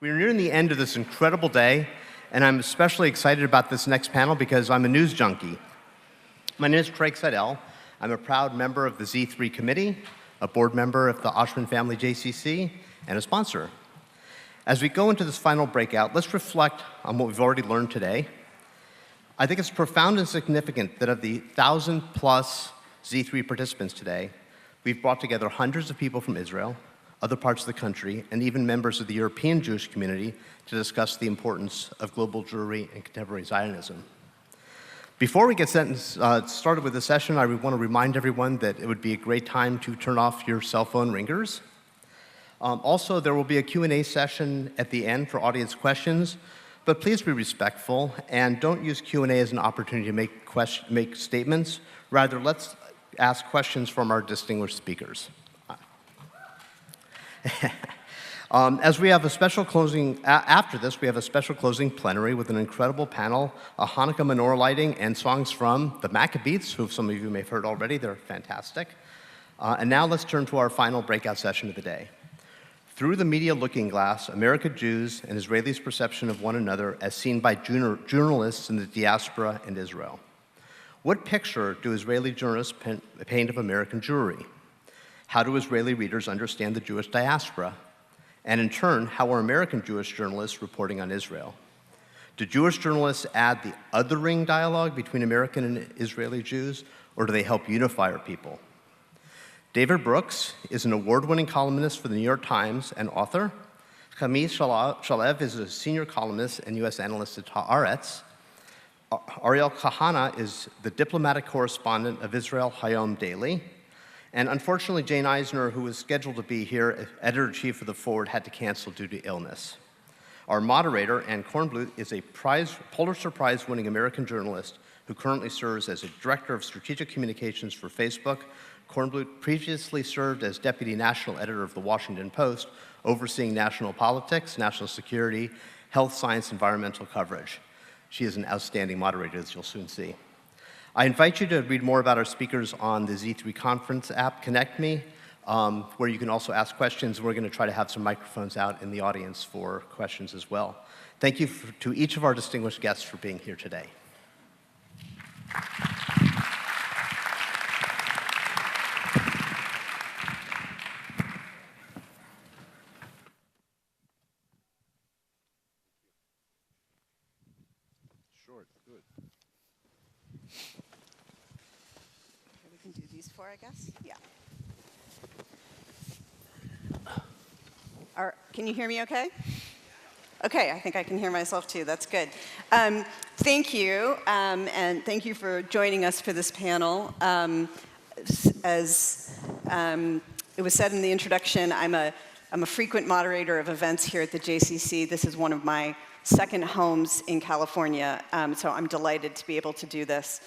We're nearing the end of this incredible day, and I'm especially excited about this next panel because I'm a news junkie. My name is Craig Seidel. I'm a proud member of the Z3 committee, a board member of the Oshman Family JCC, and a sponsor. As we go into this final breakout, let's reflect on what we've already learned today. I think it's profound and significant that of the 1,000+ Z3 participants today, we've brought together hundreds of people from Israel, other parts of the country, and even members of the European Jewish community to discuss the importance of global Jewry and contemporary Zionism. Before we get started with the session, I want to remind everyone that it would be a great time to turn off your cell phone ringers. Also, there will be a Q&A session at the end for audience questions, but please be respectful and don't use Q&A as an opportunity to make statements. Rather, let's ask questions from our distinguished speakers. As we have a special closing, after this, we have a special closing plenary with an incredible panel, a Hanukkah menorah lighting, and songs from the Maccabees, who some of you may have heard already. They're fantastic. And now let's turn to our final breakout session of the day. Through the media looking glass, American Jews and Israelis' perception of one another as seen by journalists in the diaspora and Israel. What picture do Israeli journalists paint of American Jewry? How do Israeli readers understand the Jewish diaspora? And in turn, how are American Jewish journalists reporting on Israel? Do Jewish journalists add the othering dialogue between American and Israeli Jews, or do they help unify our people? David Brooks is an award-winning columnist for the New York Times and author. Chemi Shalev is a senior columnist and U.S. analyst at Haaretz. Ariel Kahana is the diplomatic correspondent of Israel Hayom Daily. And unfortunately, Jane Eisner, who was scheduled to be here, editor-in-chief of The Forward, had to cancel due to illness. Our moderator, Anne Kornblut, is a Pulitzer Prize-winning American journalist who currently serves as a director of strategic communications for Facebook. Kornblut previously served as deputy national editor of The Washington Post, overseeing national politics, national security, health, science, environmental coverage. She is an outstanding moderator, as you'll soon see. I invite you to read more about our speakers on the Z3 conference app, Connect Me, where you can also ask questions. We're going to try to have some microphones out in the audience for questions as well. Thank you to each of our distinguished guests for being here today. I guess? Yeah. Can you hear me okay? Okay, I think I can hear myself too. That's good. Thank you, and thank you for joining us for this panel. As it was said in the introduction, I'm a frequent moderator of events here at the JCC. This is one of my second homes in California, so I'm delighted to be able to do this.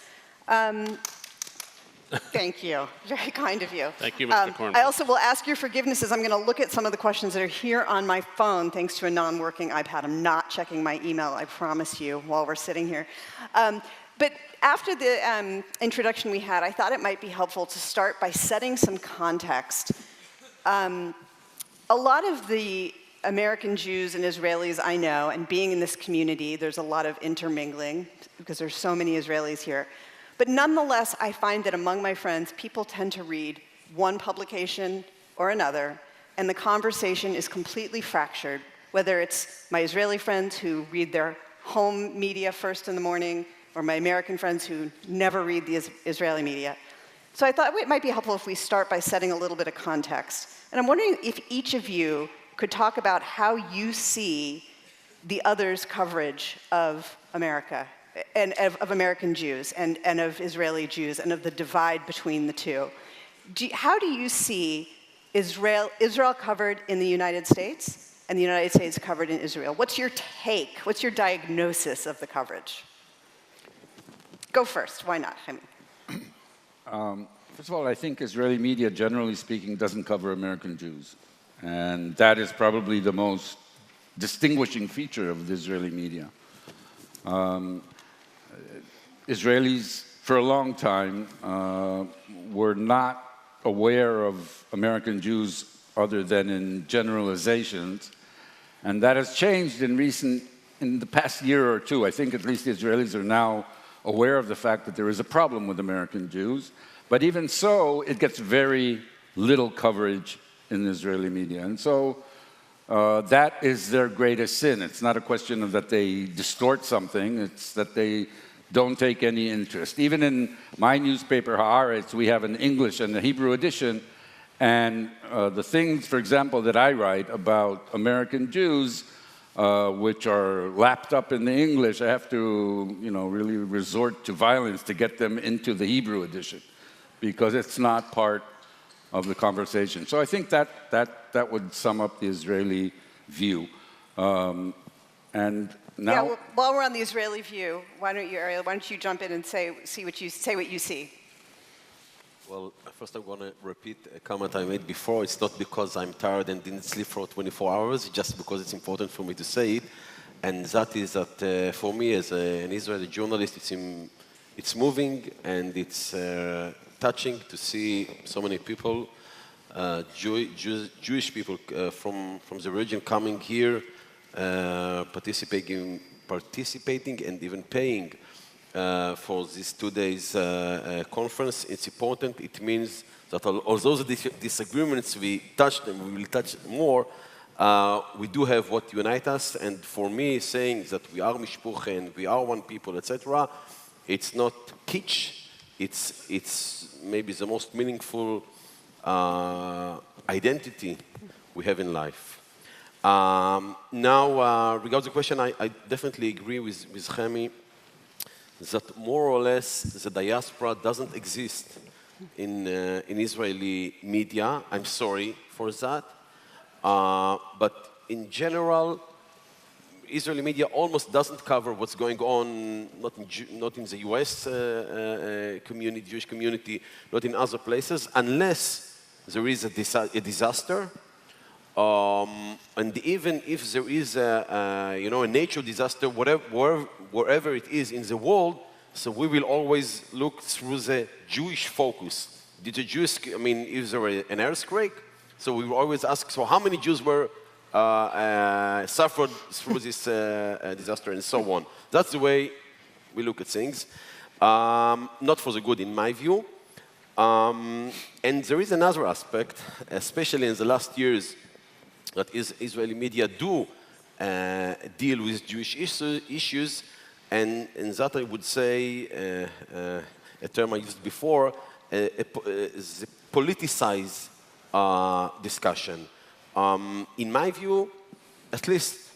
Thank you. Very kind of you. Thank you, Mr. Kornblut. I also will ask your forgiveness as I'm going to look at some of the questions that are here on my phone, thanks to a non-working iPad. I'm not checking my email, I promise you, while we're sitting here. But after the introduction we had, I thought it might be helpful to start by setting some context. A lot of the American Jews and Israelis I know, and being in this community, there's a lot of intermingling, because there's so many Israelis here. But nonetheless, I find that among my friends, people tend to read one publication or another, and the conversation is completely fractured, whether it's my Israeli friends who read their home media first in the morning, or my American friends who never read the Israeli media. So I thought it might be helpful if we start by setting a little bit of context. And I'm wondering if each of you could talk about how you see the others' coverage of America, and of American Jews, and of Israeli Jews, and of the divide between the two. How do you see Israel covered in the United States, and the United States covered in Israel? What's your take? What's your diagnosis of the coverage? Go first. Why not? First of all, I think Israeli media, generally speaking, doesn't cover American Jews. And that is probably the most distinguishing feature of the Israeli media. Israelis, for a long time, were not aware of American Jews other than in generalizations, And that has changed in the past year or two. I think at least the Israelis are now aware of the fact that there is a problem with American Jews. But even so, it gets very little coverage in the Israeli media. And so that is their greatest sin. It's not a question of that they distort something, it's that they don't take any interest. Even in my newspaper, Haaretz, we have an English and a Hebrew edition, and the things, for example, that I write about American Jews, which are lapped up in the English, I have to, really resort to violence to get them into the Hebrew edition, because it's not part of the conversation. So I think that would sum up the Israeli view. And now, yeah, well, while we're on the Israeli view, why don't you, Ariel, jump in and say what you see? Well, first I want to repeat a comment I made before. It's not because I'm tired and didn't sleep for 24 hours, it's just because it's important for me to say it. And that is that for me as an Israeli journalist, it's moving and it's touching to see so many people, Jewish people from the region coming here, participating and even paying for this 2 days conference. It's important. It means that although the disagreements we touched and we will touch more, we do have what unites us. And for me, saying that we are mishpucha and we are one people, etc., it's not kitsch. It's maybe the most meaningful identity we have in life. Now, regarding the question, I definitely agree with Chemi that more or less the diaspora doesn't exist in Israeli media. I'm sorry for that. But in general, Israeli media almost doesn't cover what's going on, not in the US community, Jewish community, not in other places, unless there is a disaster. And even if there is a natural disaster, wherever it is in the world, so we will always look through the Jewish focus. If there were an earthquake, so we will always ask, so how many Jews were suffered through this disaster and so on. That's the way we look at things. Not for the good, in my view. And there is another aspect, especially in the last years, that Israeli media do deal with Jewish issues, and that I would say, a term I used before, the politicized discussion. In my view, at least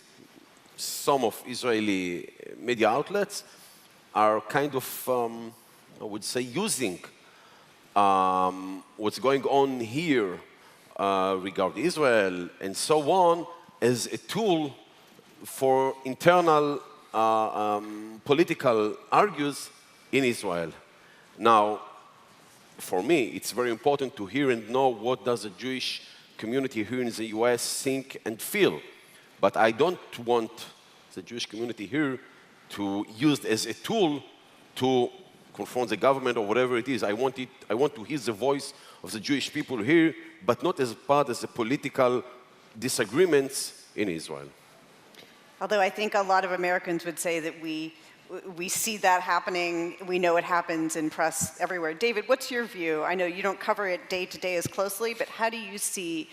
some of Israeli media outlets are kind of, I would say, using what's going on here regarding Israel and so on as a tool for internal political argues in Israel. Now, for me, it's very important to hear and know what does the Jewish community here in the US think and feel. But I don't want the Jewish community here to use it as a tool to confront the government or whatever it is. I want to hear the voice of the Jewish people here, but not as part of the political disagreements in Israel. Although I think a lot of Americans would say that we see that happening, we know it happens in press everywhere. David, what's your view? I know you don't cover it day to day as closely, but how do you see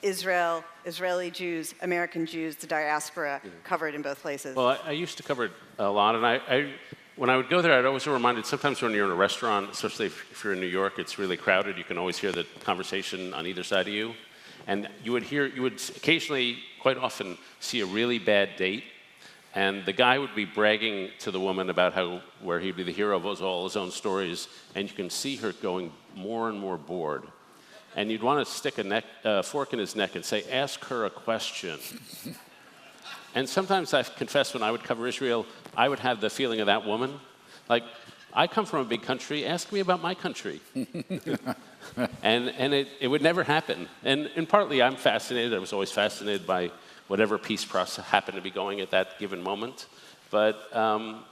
Israel, Israeli Jews, American Jews, the diaspora covered in both places? Well, I used to cover it a lot, and when I would go there, I'd always be reminded, sometimes when you're in a restaurant, especially if you're in New York, it's really crowded, you can always hear the conversation on either side of you. And you would occasionally, quite often, see a really bad date, and the guy would be bragging to the woman about where he'd be the hero of all his own stories, and you can see her going more and more bored. And you'd want to stick a fork in his neck and say, ask her a question. And sometimes I confess when I would cover Israel, I would have the feeling of that woman, like, I come from a big country, ask me about my country. and it would never happen. And partly I'm fascinated, I was always fascinated by whatever peace process happened to be going at that given moment. But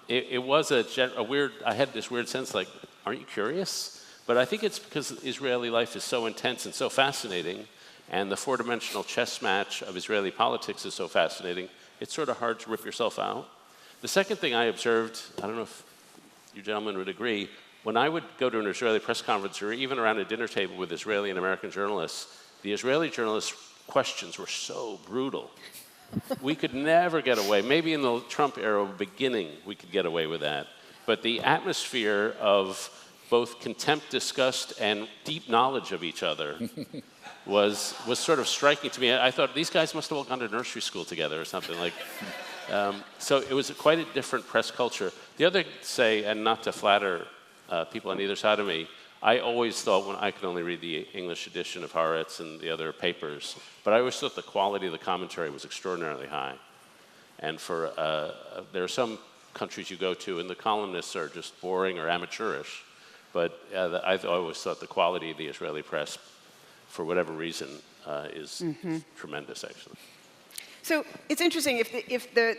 it was a weird, I had this weird sense like, aren't you curious? But I think it's because Israeli life is so intense and so fascinating And the four-dimensional chess match of Israeli politics is so fascinating, it's sort of hard to rip yourself out. The second thing I observed, I don't know if you gentlemen would agree, when I would go to an Israeli press conference or even around a dinner table with Israeli and American journalists, the Israeli journalists' questions were so brutal. We could never get away. Maybe in the Trump era beginning, we could get away with that. But the atmosphere of both contempt, disgust, and deep knowledge of each other was sort of striking to me. I thought these guys must have all gone to nursery school together or something like. So it was quite a different press culture. The other say, and not to flatter people on either side of me, I always thought when I could only read the English edition of Haaretz and the other papers, but I always thought the quality of the commentary was extraordinarily high. And for there are some countries you go to and the columnists are just boring or amateurish, but I always thought the quality of the Israeli press, for whatever reason, is tremendous, actually. So it's interesting, if the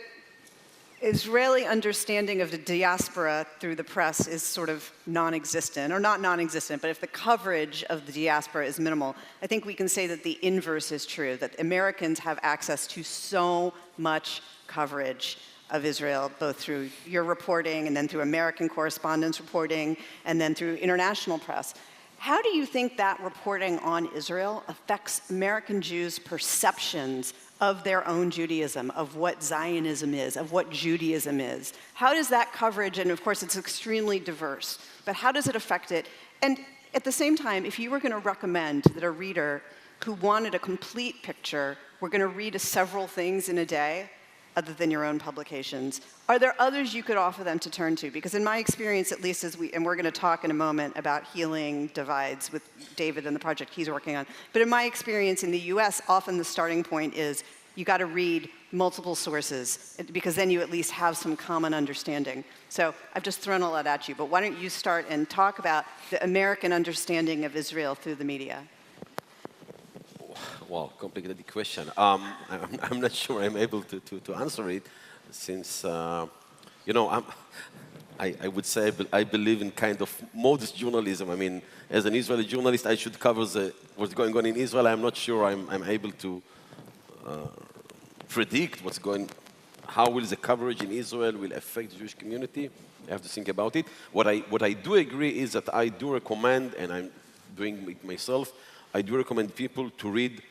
Israeli understanding of the diaspora through the press is sort of non-existent, or not non-existent, but if the coverage of the diaspora is minimal, I think we can say that the inverse is true, that Americans have access to so much coverage of Israel, both through your reporting and then through American correspondents' reporting and then through international press. How do you think that reporting on Israel affects American Jews' perceptions of their own Judaism, of what Zionism is, of what Judaism is? How does that coverage, and of course it's extremely diverse, but how does it affect it? And at the same time, if you were going to recommend that a reader who wanted a complete picture were going to read several things in a day, other than your own publications, are there others you could offer them to turn to? Because in my experience, at least, and we're going to talk in a moment about healing divides with David and the project he's working on, but in my experience in the US, often the starting point is you got to read multiple sources, because then you at least have some common understanding. So I've just thrown a lot at you, but why don't you start and talk about the American understanding of Israel through the media? Well, complicated question. I'm not sure I'm able to answer it, since, you know, I would say I believe in kind of modest journalism. I mean, as an Israeli journalist, I should cover what's going on in Israel. I'm not sure I'm able to predict how will the coverage in Israel will affect the Jewish community. I have to think about it. What I do agree is that I do recommend, and I'm doing it myself, I do recommend people to read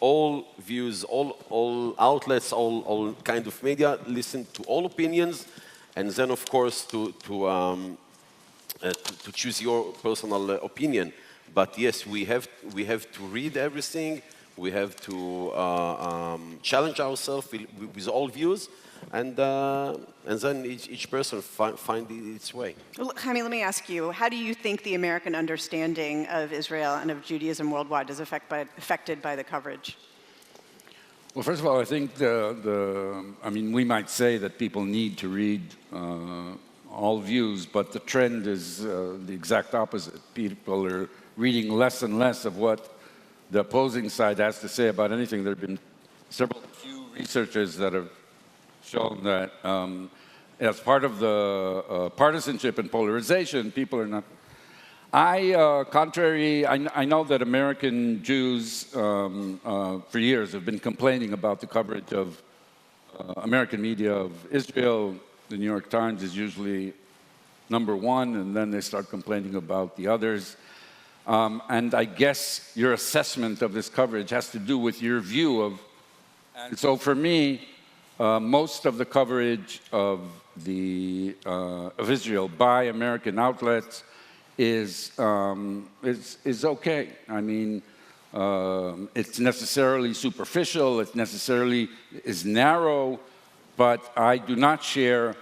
all views, all outlets, all kind of media, listen to all opinions, and then, of course, to choose your personal opinion. But yes, we have to read everything. We have to challenge ourselves with all views, and then each person find its way. Well, Chemi, let me ask you, how do you think the American understanding of Israel and of Judaism worldwide is affected by the coverage? Well, first of all, I think I mean, we might say that people need to read all views, but the trend is the exact opposite. People are reading less and less of what the opposing side has to say about anything. There have been few researchers that have shown that as part of the partisanship and polarization, people are not. I know that American Jews for years have been complaining about the coverage of American media of Israel. The New York Times is usually #1, and then they start complaining about the others. And I guess your assessment of this coverage has to do with your view of. And so for me, most of the coverage of Israel by American outlets is okay. I mean, it's necessarily superficial. It necessarily is narrow, but I do not share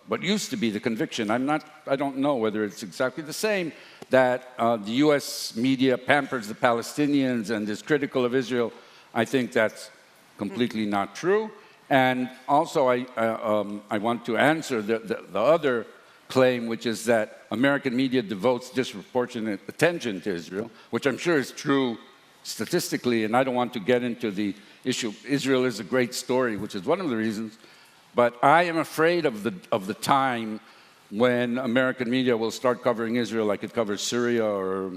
what used to be the conviction. I don't know whether it's exactly the same, that the U.S. media pampers the Palestinians and is critical of Israel. I think that's completely not true. And also, I want to answer the other claim, which is that American media devotes disproportionate attention to Israel, which I'm sure is true statistically, and I don't want to get into the issue. Israel is a great story, which is one of the reasons, but I am afraid of the time when American media will start covering Israel like it covers Syria or,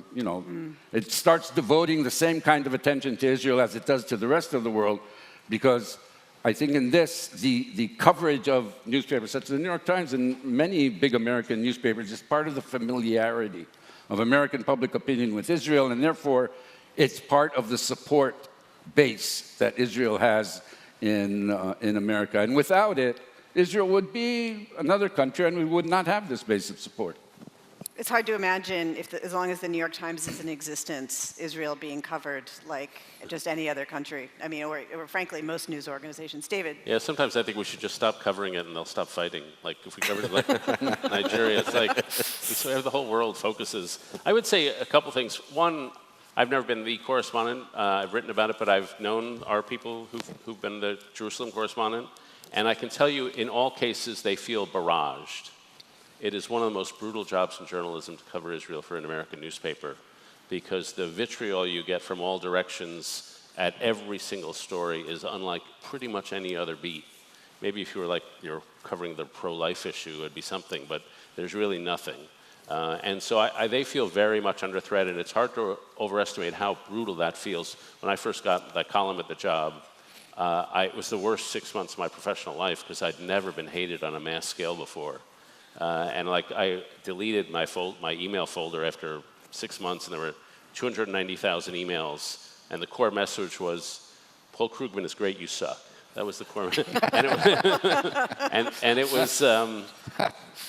it starts devoting the same kind of attention to Israel as it does to the rest of the world, because I think in this, the coverage of newspapers such as the New York Times and many big American newspapers is part of the familiarity of American public opinion with Israel, and therefore it's part of the support base that Israel has in America. And without it, Israel would be another country and we would not have this base of support. It's hard to imagine, as long as the New York Times is in existence, Israel being covered like just any other country. I mean, or frankly, most news organizations. David? Yeah, sometimes I think we should just stop covering it and they'll stop fighting. Like, if we covered it like Nigeria, it's like the whole world focuses. I would say a couple things. One, I've never been the correspondent. I've written about it, but I've known our people who've been the Jerusalem correspondent. And I can tell you, in all cases, they feel barraged. It is one of the most brutal jobs in journalism to cover Israel for an American newspaper, because the vitriol you get from all directions at every single story is unlike pretty much any other beat. Maybe if you're covering the pro-life issue, it'd be something, but there's really nothing. And so they feel very much under threat, and it's hard to overestimate how brutal that feels. When I first got that column at the job, it was the worst 6 months of my professional life because I'd never been hated on a mass scale before. And I deleted my email folder after 6 months, and there were 290,000 emails, and the core message was, Paul Krugman is great, you suck. That was the core and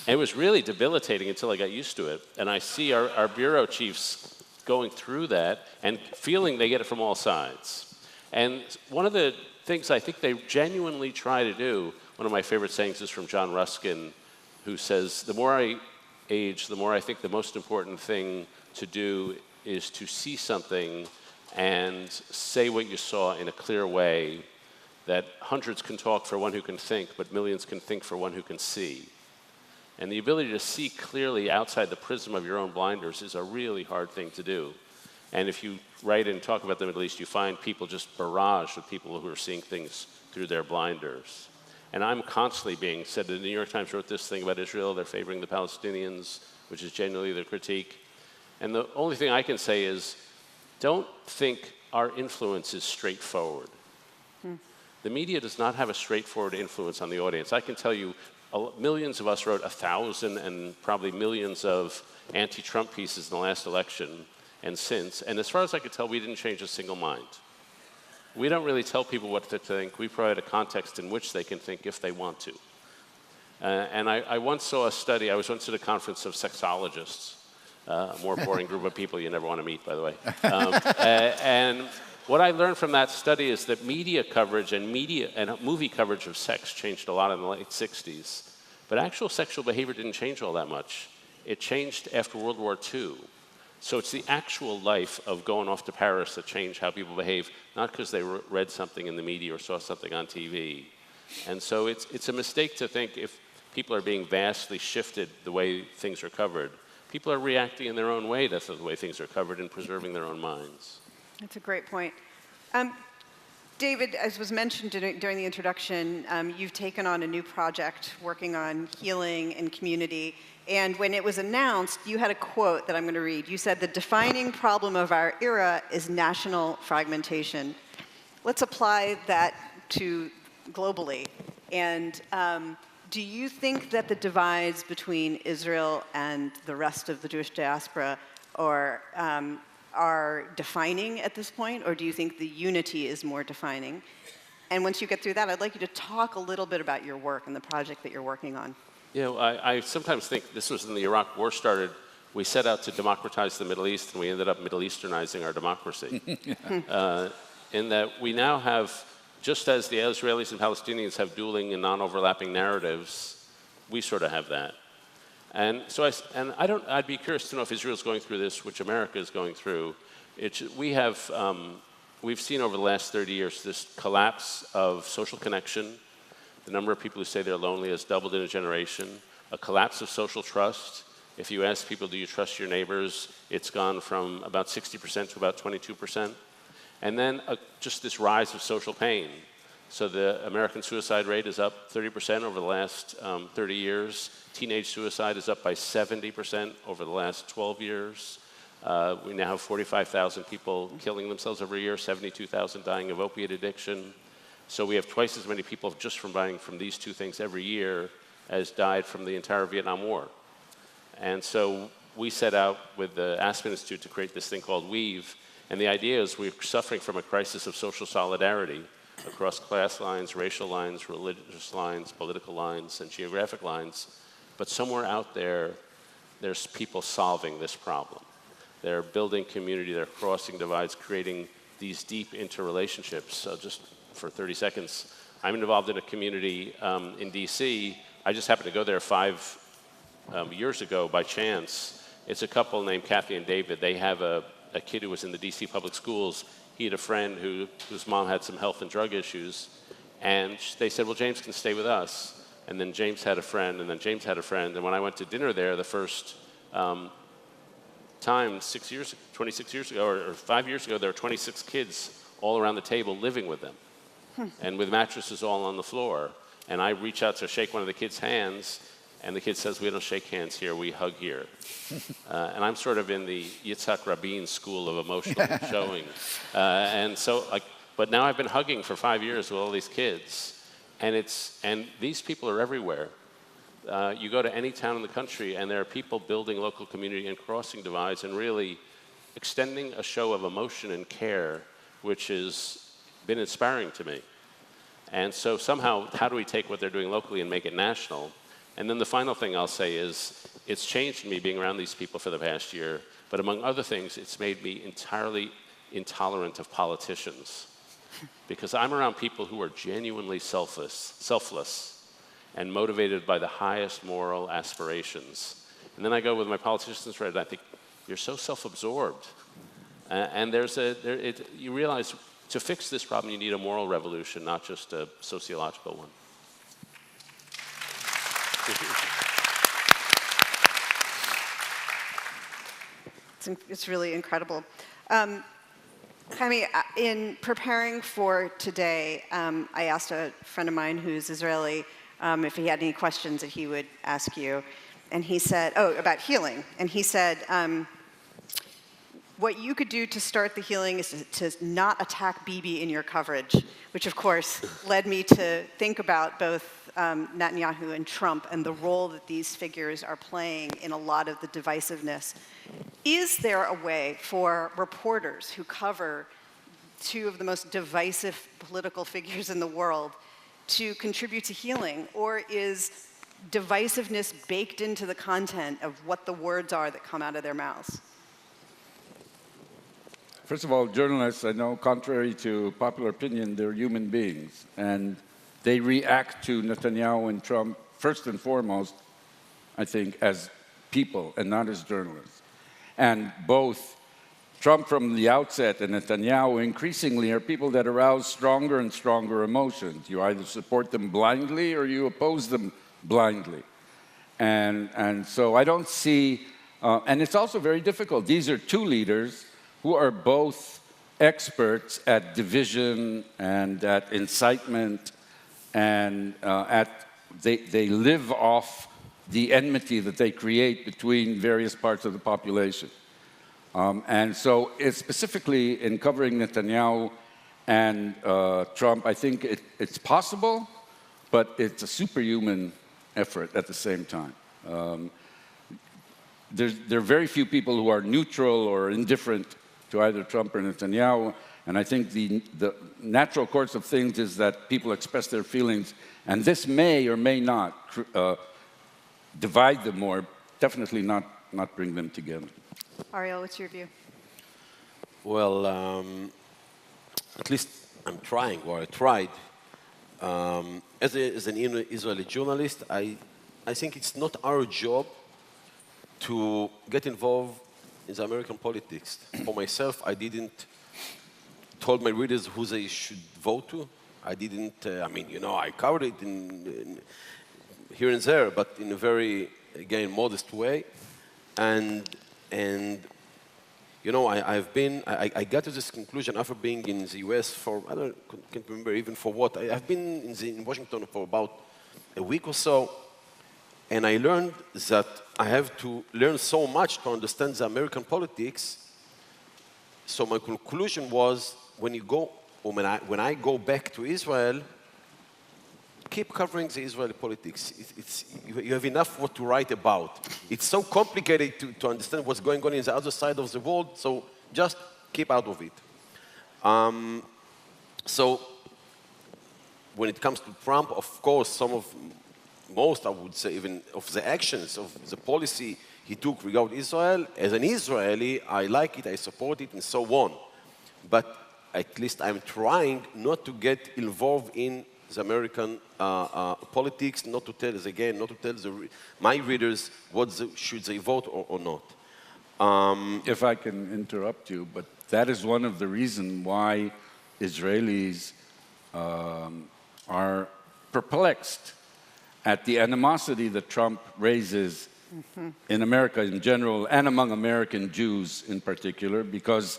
it was really debilitating until I got used to it. And I see our bureau chiefs going through that and feeling they get it from all sides. And one of the things I think they genuinely try to do, one of my favorite sayings is from John Ruskin, who says, the more I age, the more I think the most important thing to do is to see something and say what you saw in a clear way, that hundreds can talk for one who can think, but millions can think for one who can see. And the ability to see clearly outside the prism of your own blinders is a really hard thing to do. And if you write and talk about the Middle East, you find people just barraged with people who are seeing things through their blinders. And I'm constantly being said, the New York Times wrote this thing about Israel, they're favoring the Palestinians, which is genuinely their critique. And the only thing I can say is, don't think our influence is straightforward. The media does not have a straightforward influence on the audience. I can tell you, millions of us wrote 1,000 and probably millions of anti-Trump pieces in the last election and since. And as far as I could tell, we didn't change a single mind. We don't really tell people what to think. We provide a context in which they can think if they want to. And I once saw a study. I was once at a conference of sexologists, a more boring group of people you never want to meet, by the way. And what I learned from that study is that media coverage and movie coverage of sex changed a lot in the late 60s. But actual sexual behavior didn't change all that much. It changed after World War II. So it's the actual life of going off to Paris that changed how people behave, not because they read something in the media or saw something on TV. And so it's a mistake to think if people are being vastly shifted the way things are covered. People are reacting in their own way to the way things are covered and preserving their own minds. That's a great point. David, as was mentioned during the introduction, you've taken on a new project working on healing and community. And when it was announced, you had a quote that I'm going to read. You said, "The defining problem of our era is national fragmentation." Let's apply that to globally. And do you think that the divides between Israel and the rest of the Jewish diaspora are defining at this point, or do you think the unity is more defining? And once you get through that, I'd like you to talk a little bit about your work and the project that you're working on. You know, I sometimes think this was when the Iraq War started. We set out to democratize the Middle East, and we ended up Middle Easternizing our democracy. In that we now have, just as the Israelis and Palestinians have dueling and non-overlapping narratives, we sort of have that. And so I'd be curious to know if Israel's going through this, which America is going through. We've seen over the last 30 years this collapse of social connection. The number of people who say they're lonely has doubled in a generation. A collapse of social trust. If you ask people, do you trust your neighbors? It's gone from about 60% to about 22%. And then just this rise of social pain. So the American suicide rate is up 30% over the last 30 years. Teenage suicide is up by 70% over the last 12 years. We now have 45,000 people killing themselves every year, 72,000 dying of opiate addiction. So we have twice as many people just from dying from these two things every year as died from the entire Vietnam War. And so we set out with the Aspen Institute to create this thing called WEAVE. And the idea is we're suffering from a crisis of social solidarity across class lines, racial lines, religious lines, political lines, and geographic lines. But somewhere out there, there's people solving this problem. They're building community, they're crossing divides, creating these deep interrelationships. So just for 30 seconds, I'm involved in a community in DC. I just happened to go there 5 years ago by chance. It's a couple named Kathy and David. They have a kid who was in the DC public schools. He had a friend whose mom had some health and drug issues. And they said, well, James can stay with us. And then James had a friend, and then James had a friend. And when I went to dinner there the first time, 26 years ago, or 5 years ago, there were 26 kids all around the table living with them. And with mattresses all on the floor. And I reach out to shake one of the kids' hands, and the kid says, we don't shake hands here, we hug here. And I'm sort of in the Yitzhak Rabin school of emotional showing. And so, but now I've been hugging for 5 years with all these kids. And these people are everywhere. You go to any town in the country, and there are people building local community and crossing divides and really extending a show of emotion and care, which has been inspiring to me. And so somehow, how do we take what they're doing locally and make it national? And then the final thing I'll say is, it's changed me being around these people for the past year, but among other things, it's made me entirely intolerant of politicians. Because I'm around people who are genuinely selfless, and motivated by the highest moral aspirations. And then I go with my politicians friends, and I think, you're so self-absorbed. And you realize, to fix this problem, you need a moral revolution, not just a sociological one. It's really incredible. Chemi, in preparing for today, I asked a friend of mine who's Israeli if he had any questions that he would ask you. And he said, about healing. And he said, what you could do to start the healing is to not attack Bibi in your coverage, which of course led me to think about both Netanyahu and Trump and the role that these figures are playing in a lot of the divisiveness. Is there a way for reporters who cover two of the most divisive political figures in the world to contribute to healing, or is divisiveness baked into the content of what the words are that come out of their mouths? First of all, journalists, I know, contrary to popular opinion, they're human beings. And they react to Netanyahu and Trump, first and foremost, I think, as people and not as journalists. And both Trump from the outset and Netanyahu increasingly are people that arouse stronger and stronger emotions. You either support them blindly or you oppose them blindly. And so I don't see, and it's also very difficult. These are two leaders who are both experts at division and at incitement, and they live off the enmity that they create between various parts of the population. And so it's specifically in covering Netanyahu and Trump, I think it's possible, but it's a superhuman effort at the same time. There are very few people who are neutral or indifferent to either Trump or Netanyahu, and I think the natural course of things is that people express their feelings, and this may or may not divide them or definitely not bring them together. Ariel, what's your view? Well, at least I'm trying, or I tried. As an Israeli journalist, I think it's not our job to get involved in the American politics. For myself, I didn't told my readers who they should vote to. I didn't, I covered it in here and there, but in a very, again, modest way. And you know, I got to this conclusion after being in the US for, can't remember even for what. I've been in Washington for about a week or so, and I learned that I have to learn so much to understand the American politics. So my conclusion was, when I go back to Israel, keep covering the Israeli politics. You have enough what to write about. It's so complicated to understand what's going on in the other side of the world, so just keep out of it. So when it comes to Trump, of course, most, I would say, even of the actions, of the policy he took regarding Israel, as an Israeli, I like it, I support it, and so on. But at least I'm trying not to get involved in the American politics, not to tell my readers should they vote or not. If I can interrupt you, but that is one of the reasons why Israelis are perplexed at the animosity that Trump raises in America in general and among American Jews in particular, because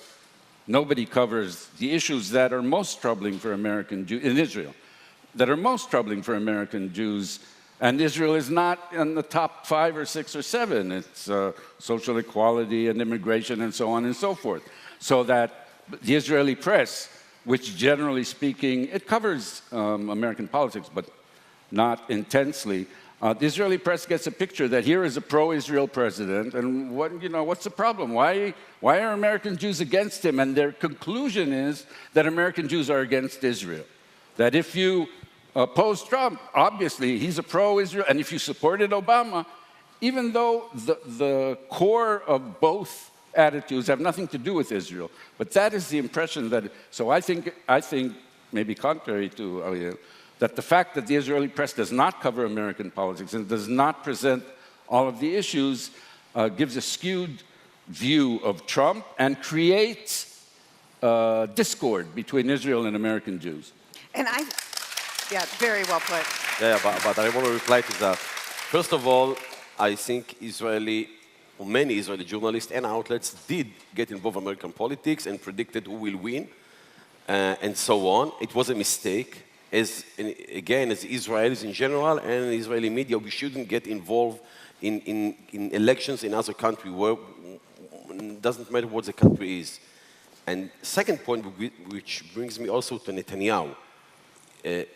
nobody covers the issues that are most troubling for American Jews in Israel, that are most troubling for American Jews. And Israel is not in the top 5 or 6 or 7. It's social equality and immigration and so on and so forth. So that the Israeli press, which generally speaking, it covers American politics, but not intensely. The Israeli press gets a picture that here is a pro-Israel president, and what's the problem? Why are American Jews against him? And their conclusion is that American Jews are against Israel. That if you oppose Trump, obviously he's a pro-Israel, and if you supported Obama, even though the core of both attitudes have nothing to do with Israel, but that is the impression that. So I think maybe contrary to Ariel, that the fact that the Israeli press does not cover American politics and does not present all of the issues gives a skewed view of Trump and creates discord between Israel and American Jews. And yeah, very well put. Yeah, but I want to reply to that. First of all, I think many Israeli journalists and outlets did get involved in American politics and predicted who will win and so on. It was a mistake. As Israelis in general and Israeli media, we shouldn't get involved in elections in other countries where it doesn't matter what the country is. And second point, which brings me also to Netanyahu.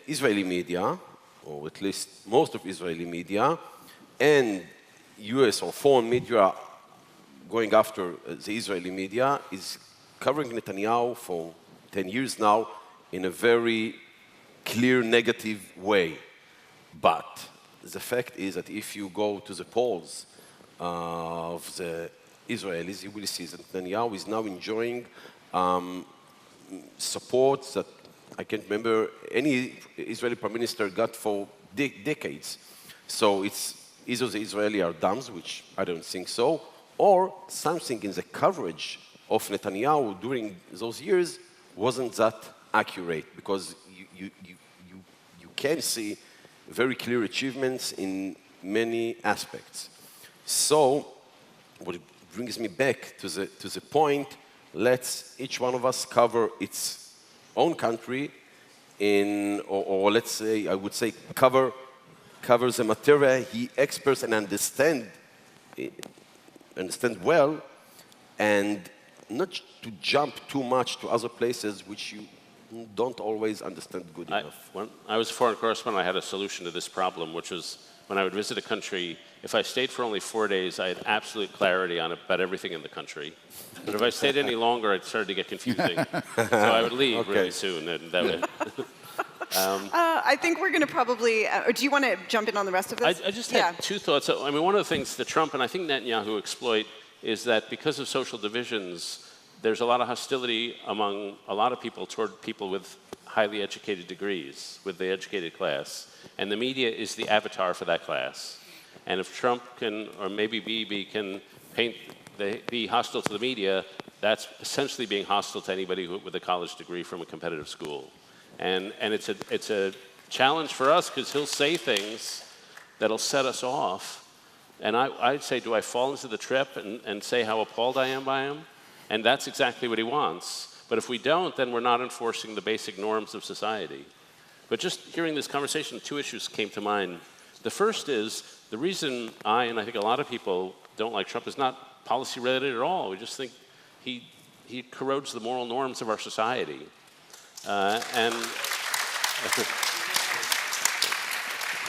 Israeli media, or at least most of Israeli media, and US or foreign media going after the Israeli media is covering Netanyahu for 10 years now in a very clear negative way. But the fact is that if you go to the polls of the Israelis, you will see that Netanyahu is now enjoying support that I can't remember any Israeli prime minister got for decades. So it's either the Israelis are dumb, which I don't think so, or something in the coverage of Netanyahu during those years wasn't that accurate, because you can see very clear achievements in many aspects. So what brings me back to the point, let's each one of us cover its own country or let's say, I would say, cover the material he experts and understand well, and not to jump too much to other places which you don't always understand good enough. When I was a foreign correspondent, I had a solution to this problem, which was when I would visit a country, if I stayed for only 4 days, I had absolute clarity on about everything in the country. But if I stayed any longer, it started to get confusing. So I would leave really soon. And that would, I think we're going to probably, do you want to jump in on the rest of this? I just had two thoughts. I mean, one of the things that Trump and I think Netanyahu exploit is that because of social divisions, there's a lot of hostility among a lot of people toward people with highly educated degrees, with the educated class. And the media is the avatar for that class. And if Trump can, or maybe Bibi can be hostile to the media, that's essentially being hostile to anybody with a college degree from a competitive school. And it's a challenge for us because he'll say things that'll set us off. And I'd say, do I fall into the trap and say how appalled I am by him? And that's exactly what he wants. But if we don't, then we're not enforcing the basic norms of society. But just hearing this conversation, two issues came to mind. The first is, the reason and I think a lot of people don't like Trump is not policy related at all. We just think he corrodes the moral norms of our society. And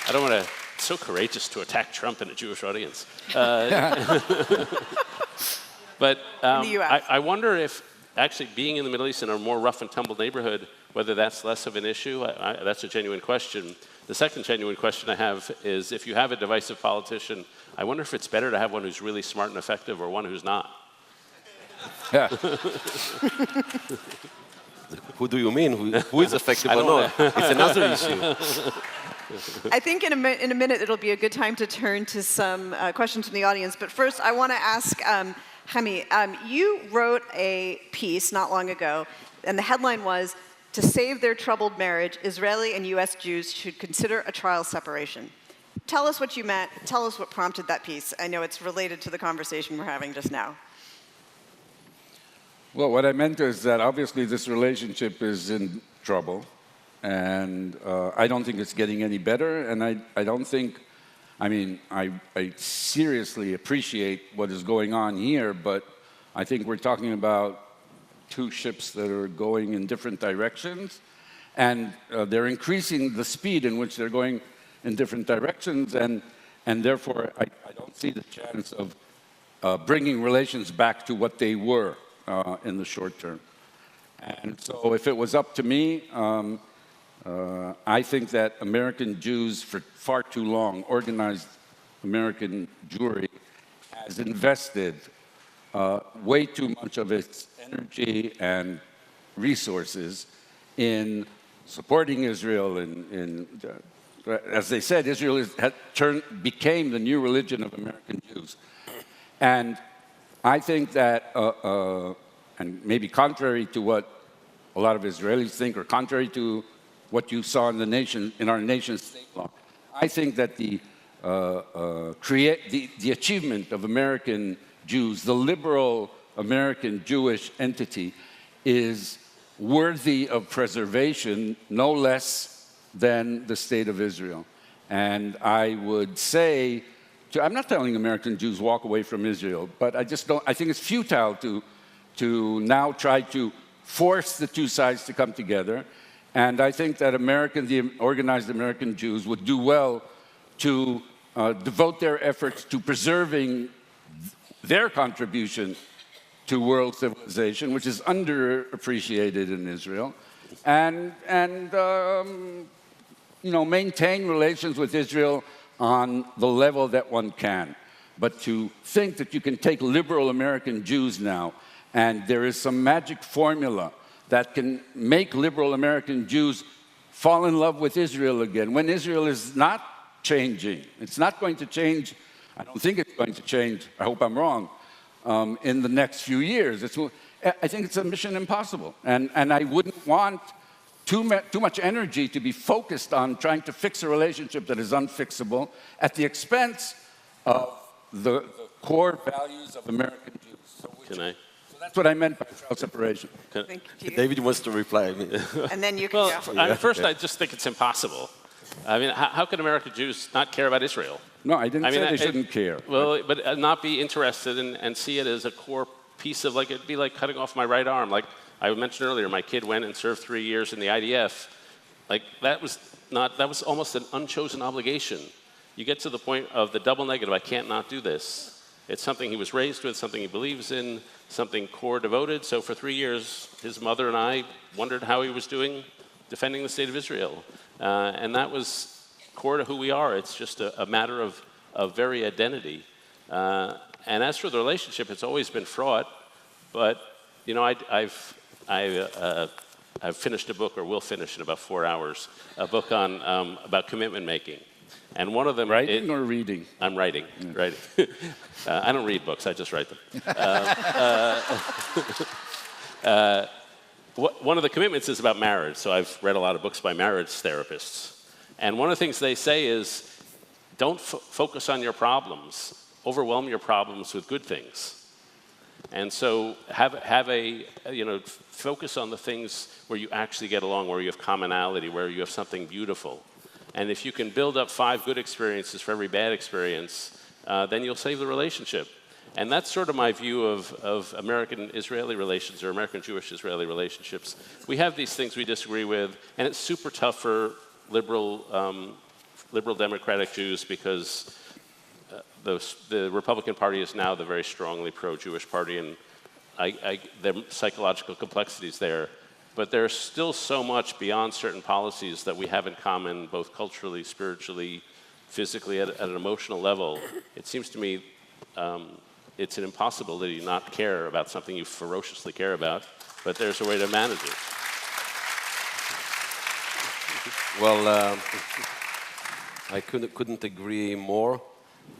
I don't want to, it's so courageous to attack Trump in a Jewish audience. But I wonder if actually being in the Middle East in a more rough and tumble neighborhood, whether that's less of an issue. That's a genuine question. The second genuine question I have is, if you have a divisive politician, I wonder if it's better to have one who's really smart and effective or one who's not. Yeah. Who do you mean? Who is effective or not? It's another issue. I think in a minute it'll be a good time to turn to some questions from the audience. But first, I want to ask Chemi, you wrote a piece not long ago, and the headline was, "To save their troubled marriage, Israeli and U.S. Jews should consider a trial separation." Tell us what you meant. Tell us what prompted that piece. I know it's related to the conversation we're having just now. Well, what I meant is that obviously this relationship is in trouble, and I don't think it's getting any better, and I don't think, I mean, I seriously appreciate what is going on here, but I think we're talking about two ships that are going in different directions, and they're increasing the speed in which they're going in different directions, and therefore I don't see the chance of bringing relations back to what they were in the short term. And so if it was up to me, I think that American Jews for far too long, organized American Jewry, has invested way too much of its energy and resources in supporting Israel. As they said, Israel became the new religion of American Jews. And I think that, and maybe contrary to what a lot of Israelis think, or contrary to what you saw in our nation's state law, I think that the achievement of American Jews, the liberal American Jewish entity, is worthy of preservation no less than the state of Israel. And I would say, I'm not telling American Jews walk away from Israel, but I think it's futile to now try to force the two sides to come together. And I think that the organized American Jews would do well to devote their efforts to preserving their contribution to world civilization, which is underappreciated in Israel, and maintain relations with Israel on the level that one can. But to think that you can take liberal American Jews now, and there is some magic formula that can make liberal American Jews fall in love with Israel again, when Israel is not changing. It's not going to change. I don't think it's going to change. I hope I'm wrong. In the next few years. I think it's a mission impossible. And I wouldn't want too much energy to be focused on trying to fix a relationship that is unfixable at the expense of the core values of American Jews. So that's what I meant by trial separation. Thank you. David wants to reply. And then you can go. First, I just think it's impossible. I mean, how can American Jews not care about Israel? No, I didn't say they shouldn't care. Well, but not be interested and see it as a core piece of, it'd be like cutting off my right arm. Like I mentioned earlier, my kid went and served 3 years in the IDF. That was almost an unchosen obligation. You get to the point of the double negative, I can't not do this. It's something he was raised with, something he believes in, something core devoted. So for 3 years, his mother and I wondered how he was doing defending the state of Israel. And that was core to who we are. It's just a matter of very identity. And as for the relationship, it's always been fraught. But I've finished a book, or will finish in about 4 hours, a book on about commitment making. And one of them, writing or reading? I'm writing. Yeah. Writing. I don't read books. I just write them. One of the commitments is about marriage. So I've read a lot of books by marriage therapists. And one of the things they say is, don't focus on your problems. Overwhelm your problems with good things. And so have a, focus on the things where you actually get along, where you have commonality, where you have something beautiful. And if you can build up 5 good experiences for every bad experience, then you'll save the relationship. And that's sort of my view of American-Israeli relations or American-Jewish-Israeli relationships. We have these things we disagree with, and it's super tough for liberal democratic Jews because the Republican Party is now the very strongly pro-Jewish party, and there are psychological complexities there. But there's still so much beyond certain policies that we have in common, both culturally, spiritually, physically, at an emotional level. It seems to me it's an impossibility to not care about something you ferociously care about, but there's a way to manage it. Well, I couldn't agree more.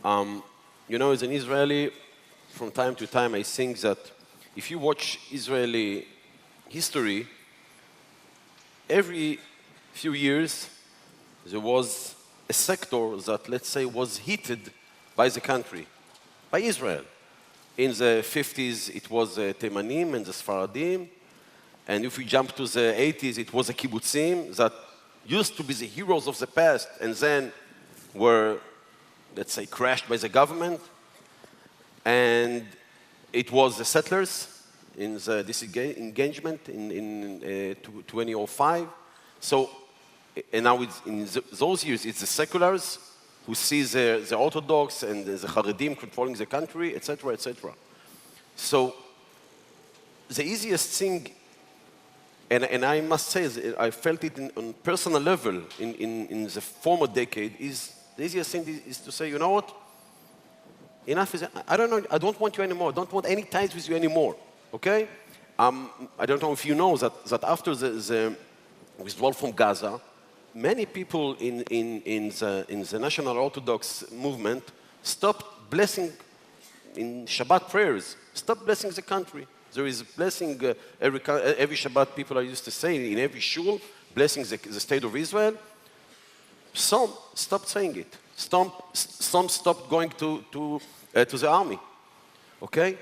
As an Israeli, from time to time, I think that if you watch Israeli history, every few years there was a sector that, let's say, was heated by the country, by Israel. In the 50s, it was the Temanim and the Sfaradim. And if we jump to the 80s, it was the Kibbutzim that used to be the heroes of the past and then were, let's say, crashed by the government. And it was the settlers in the disengagement in 2005. So, and now in those years, it's the seculars who see the Orthodox and the Haredim controlling the country, etc., etc. So the easiest thing, and I must say, I felt it on personal level in the former decade, is the easiest thing is to say, you know what? Enough is, I don't want you anymore. I don't want any ties with you anymore, okay? I don't know if you know that after the withdrawal from Gaza, many people in the National Orthodox movement stopped blessing in Shabbat prayers, stopped blessing the country. There is a blessing every Shabbat, people are used to say, in every shul, blessing the state of Israel. Some stopped saying it. Some stopped going to the army. Okay?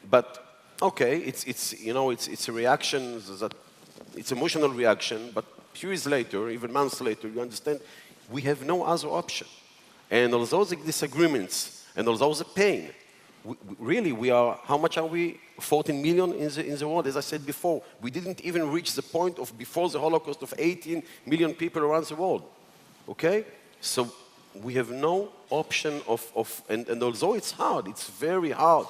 But, okay, it's a reaction, it's emotional reaction, but few years later, even months later, you understand we have no other option. And although the disagreements and although the pain, we are, how much are we? 14 million in the world. As I said before, we didn't even reach the point of before the Holocaust of 18 million people around the world. Okay? So we have no option and although it's hard, it's very hard.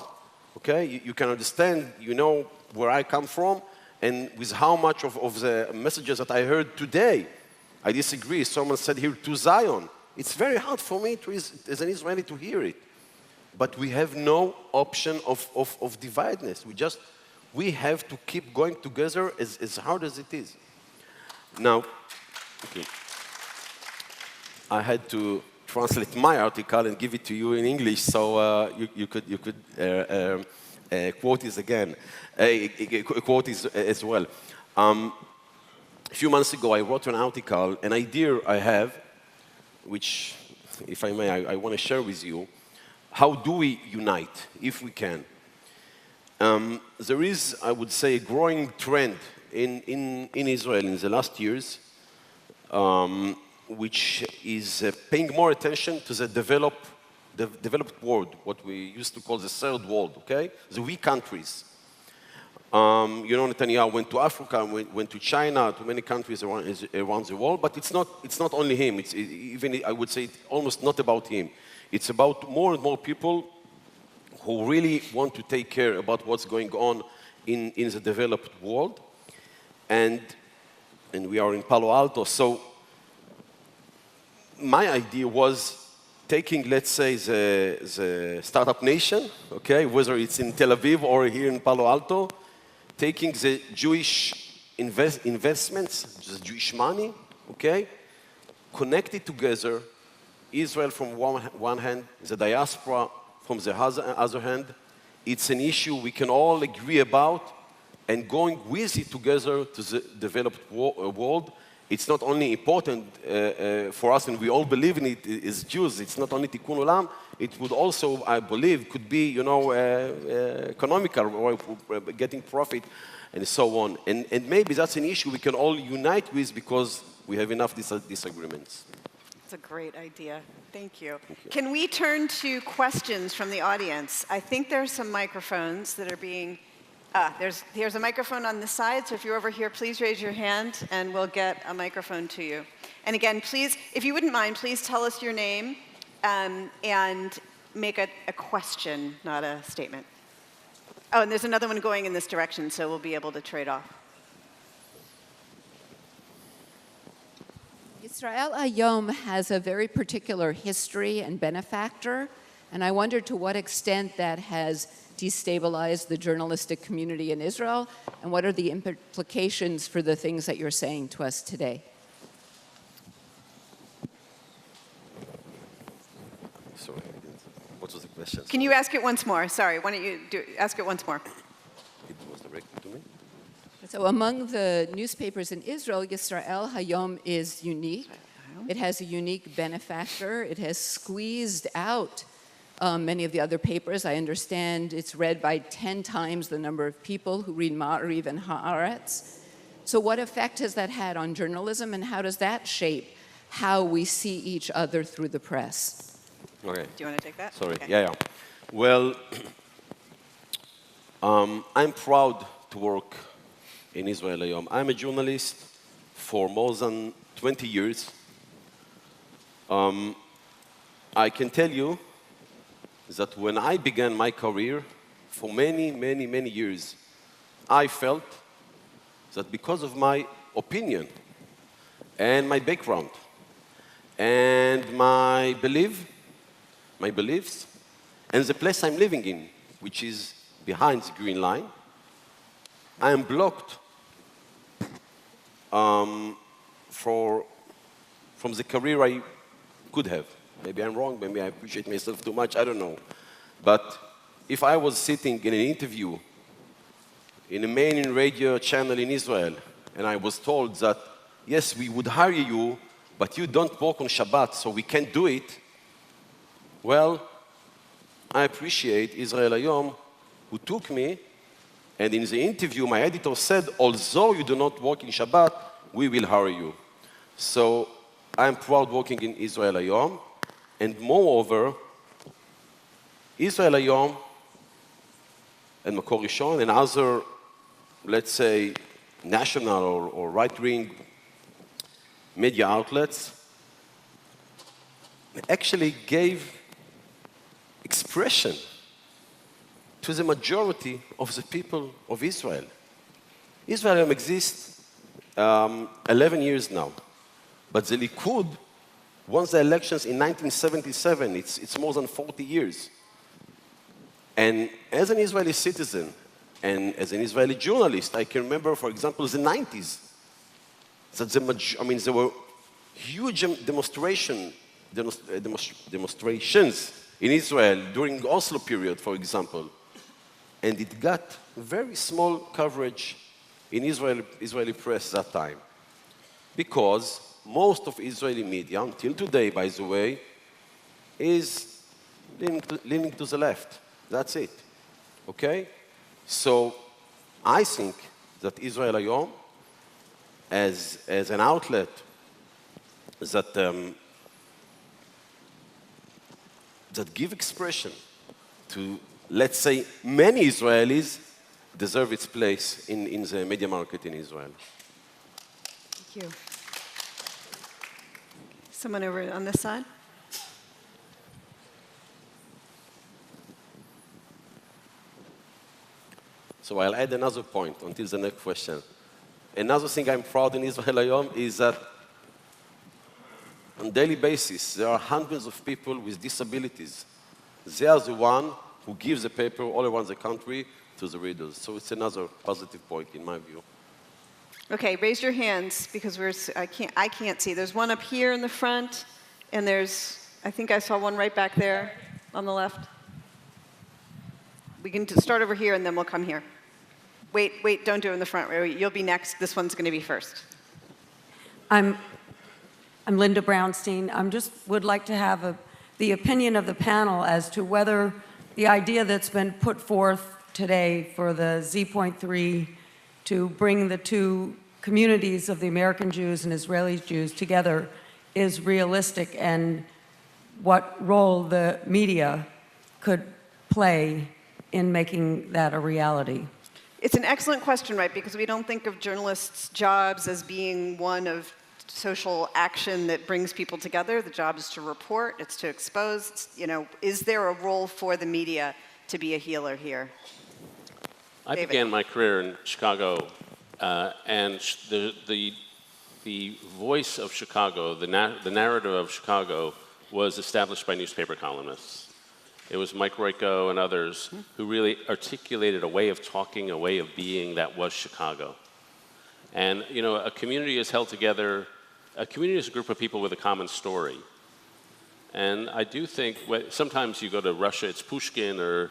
Okay? You can understand, you know where I come from, and with how much of the messages that I heard today, I disagree. Someone said here, to Zion. It's very hard for me, as an Israeli, to hear it. But we have no option of dividedness. We have to keep going together as hard as it is. Now, okay. I had to translate my article and give it to you in English, so you could quote this again. Quote this as well. A few months ago, I wrote an article, an idea I have, which, if I may, I want to share with you. How do we unite, if we can? There is, I would say, a growing trend in Israel in the last years, which is paying more attention to the developed world, what we used to call the third world, okay? The weak countries. Netanyahu went to Africa, went to China, to many countries around the world, but it's not only him. Even, I would say, almost not about him. It's about more and more people who really want to take care about what's going on in the developed world. And we are in Palo Alto. So my idea was taking, let's say, the startup nation, okay, whether it's in Tel Aviv or here in Palo Alto, taking the Jewish investments, the Jewish money, okay, connect it together, Israel from one hand, the diaspora from the other hand. It's an issue we can all agree about, and going with it together to the developed world. It's not only important for us, and we all believe in it as Jews, it's not only Tikkun Olam, it would also, I believe, could be, economical or getting profit and so on. And maybe that's an issue we can all unite with because we have enough disagreements. That's a great idea. Thank you. Can we turn to questions from the audience? I think there's some microphones that are being... here's a microphone on the side, so if you're over here, please raise your hand and we'll get a microphone to you. And again, please, if you wouldn't mind, please tell us your name and make a question, not a statement. Oh, and there's another one going in this direction, so we'll be able to trade off. Israel Hayom has a very particular history and benefactor, and I wonder to what extent that has destabilized the journalistic community in Israel, and what are the implications for the things that you're saying to us today? Sorry, what was the question? Can you ask it once more? Sorry, why don't you ask it once more? It was directed to me. So among the newspapers in Israel, Yisrael Hayom is unique. It has a unique benefactor. It has squeezed out many of the other papers. I understand it's read by 10 times the number of people who read Ma'ariv and Haaretz. So what effect has that had on journalism, and how does that shape how we see each other through the press? Okay. Do you want to take that? Sorry. Okay. Yeah. Well, I'm proud to work in Israel Hayom. I'm a journalist for more than 20 years. I can tell you that when I began my career, for many, many, many years, I felt that because of my opinion and my background and my beliefs, and the place I'm living in, which is behind the green line, I am blocked from the career I could have. Maybe I'm wrong, maybe I appreciate myself too much, I don't know. But if I was sitting in an interview in a main radio channel in Israel, and I was told that, yes, we would hire you, but you don't work on Shabbat, so we can't do it, well, I appreciate Israel Hayom, who took me, and in the interview, my editor said, although you do not work in Shabbat, we will hire you. So I'm proud working in Israel Hayom, and moreover, Israel Hayom and Makor Rishon and other, let's say, national or right-wing media outlets actually gave expression to the majority of the people of Israel. Israel exists 11 years now, but the Likud won the elections in 1977. It's more than 40 years. And as an Israeli citizen and as an Israeli journalist, I can remember, for example, the 90s, that there were huge demonstrations in Israel during the Oslo period, for example. And it got very small coverage in Israeli press that time. Because most of Israeli media, until today, by the way, is leaning to the left. That's it. Okay? So I think that Israel Hayom, as an outlet that give expression to, let's say, many Israelis, deserve its place in the media market in Israel. Thank you. Someone over on this side? So I'll add another point until the next question. Another thing I'm proud in Israel Hayom is that on a daily basis, there are hundreds of people with disabilities. They are the one who gives the paper all around the country to the readers. So it's another positive point in my view. Okay, raise your hands because I can't see. There's one up here in the front, and I think I saw one right back there on the left. We can start over here and then we'll come here. Wait, don't do it in the front row. You'll be next. This one's going to be first. I'm Linda Brownstein. Would like to have a the opinion of the panel as to whether the idea that's been put forth today for the Z.3 to bring the two communities of the American Jews and Israeli Jews together is realistic, and what role the media could play in making that a reality. It's an excellent question, right? Because we don't think of journalists' jobs as being one of social action that brings people together. The job is to report, it's to expose. You know, is there a role for the media to be a healer here? I David. began my career in Chicago, and the voice of Chicago, the narrative of Chicago, was established by newspaper columnists. It was Mike Royko and others who really articulated a way of talking, a way of being that was Chicago. And you know, a community is held together. A community is a group of people with a common story. And I do think sometimes you go to Russia, it's Pushkin, or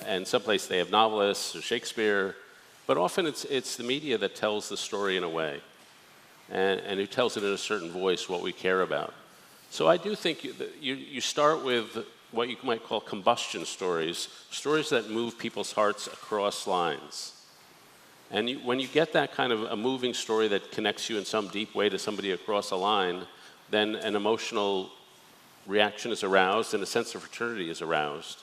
and someplace they have novelists or Shakespeare, but often it's the media that tells the story in a way, and who tells it in a certain voice what we care about. So I do think you start with what you might call combustion stories, stories that move people's hearts across lines. And when you get that kind of a moving story that connects you in some deep way to somebody across a line, then an emotional reaction is aroused and a sense of fraternity is aroused.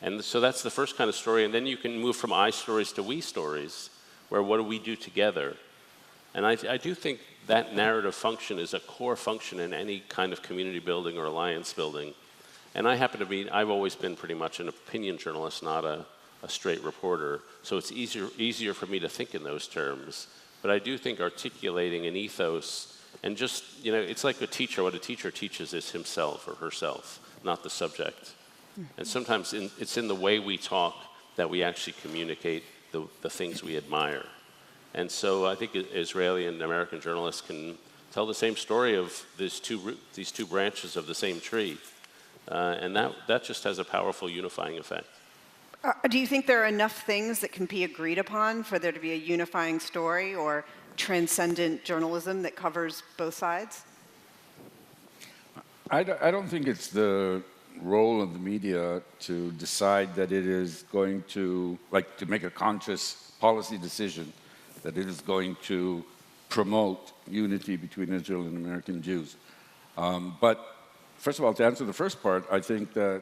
And so that's the first kind of story. And then you can move from I stories to we stories, where what do we do together? And I do think that narrative function is a core function in any kind of community building or alliance building. And I've always been pretty much an opinion journalist, not a straight reporter. So it's easier for me to think in those terms. But I do think articulating an ethos, and just, you know, it's like a teacher. What a teacher teaches is himself or herself, not the subject. And sometimes it's in the way we talk that we actually communicate the things we admire. And so I think Israeli and American journalists can tell the same story of these two branches of the same tree. And that just has a powerful unifying effect. Do you think there are enough things that can be agreed upon for there to be a unifying story or transcendent journalism that covers both sides? I don't think it's the role of the media to decide that it is going to, like, to make a conscious policy decision that it is going to promote unity between Israel and American Jews. But first of all, to answer the first part, I think that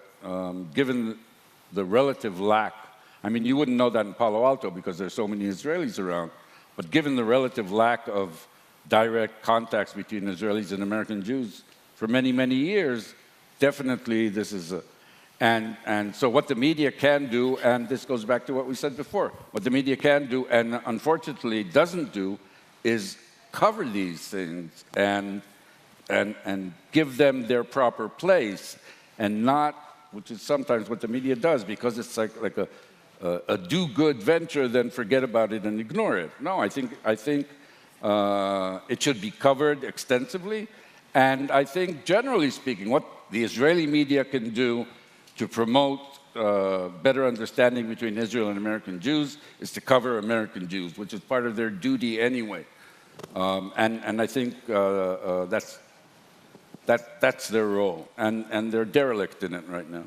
given the relative lack, I mean, you wouldn't know that in Palo Alto because there's so many Israelis around, but given the relative lack of direct contacts between Israelis and American Jews for many, many years, definitely this is a, and so what the media can do, and this goes back to what we said before, what the media can do and unfortunately doesn't do is cover these things and give them their proper place, and not, which is sometimes what the media does, because it's like a do-good venture, then forget about it and ignore it. No, I think it should be covered extensively, and I think, generally speaking, what the Israeli media can do to promote better understanding between Israel and American Jews is to cover American Jews, which is part of their duty anyway. And I think that's their role, and they're derelict in it right now.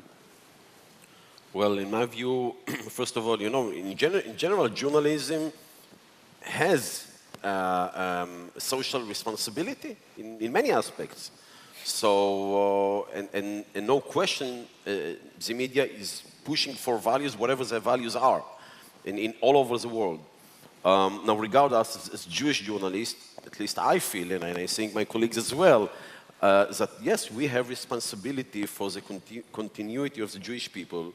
Well, in my view, first of all, you know, in general, journalism has social responsibility in many aspects. So, and no question, the media is pushing for values, whatever their values are, in all over the world. Now, regardless, as Jewish journalists, at least I feel, and I think my colleagues as well, that yes, we have responsibility for the continuity of the Jewish people,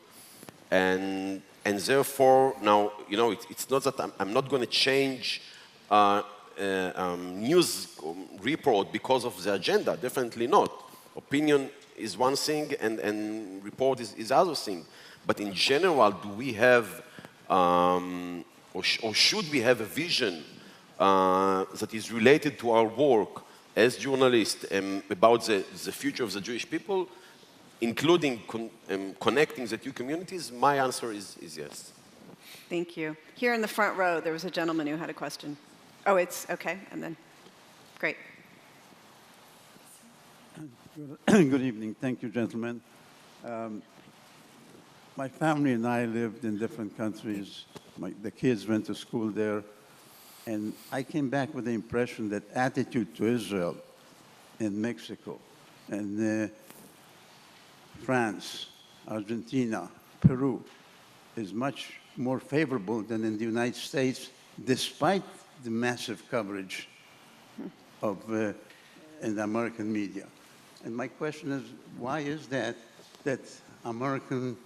and therefore, now, you know, it's not that I'm not going to change news report because of the agenda, definitely not. Opinion is one thing, and report is other thing. But in general, do we have, or should we have a vision that is related to our work as journalists about the future of the Jewish people, including connecting the two communities? My answer is yes. Thank you. Here in the front row, there was a gentleman who had a question. Oh, it's okay, and then, great. Good evening. Thank you, gentlemen. My family and I lived in different countries. The kids went to school there. And I came back with the impression that attitude to Israel in Mexico and France, Argentina, Peru is much more favorable than in the United States, despite the massive coverage of in the American media. And my question is, why is that American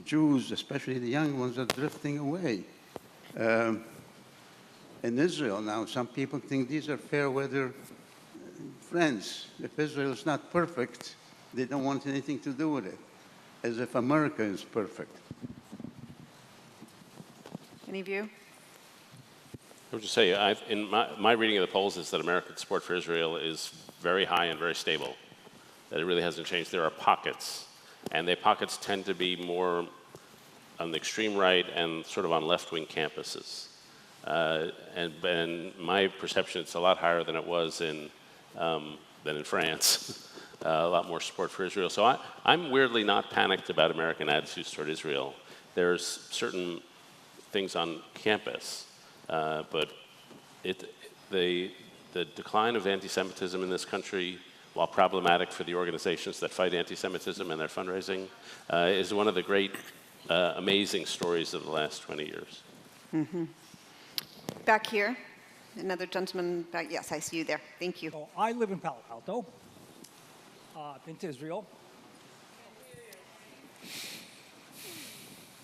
Jews, especially the young ones, are drifting away? In Israel now, some people think these are fair weather friends. If Israel is not perfect, they don't want anything to do with it, as if America is perfect. Any of you? I would just say, in my reading of the polls is that American support for Israel is very high and very stable, that it really hasn't changed. There are pockets, and the pockets tend to be more on the extreme right and sort of on left-wing campuses. And my perception, it's a lot higher than it was than in France. A lot more support for Israel. So I'm weirdly not panicked about American attitudes toward Israel. There's certain things on campus, but the decline of anti-Semitism in this country, while problematic for the organizations that fight anti-Semitism and their fundraising, is one of the great, amazing stories of the last 20 years. Mm-hmm. Back here, another gentleman back. Yes, I see you there. Thank you. So I live in Palo Alto. Been to Israel.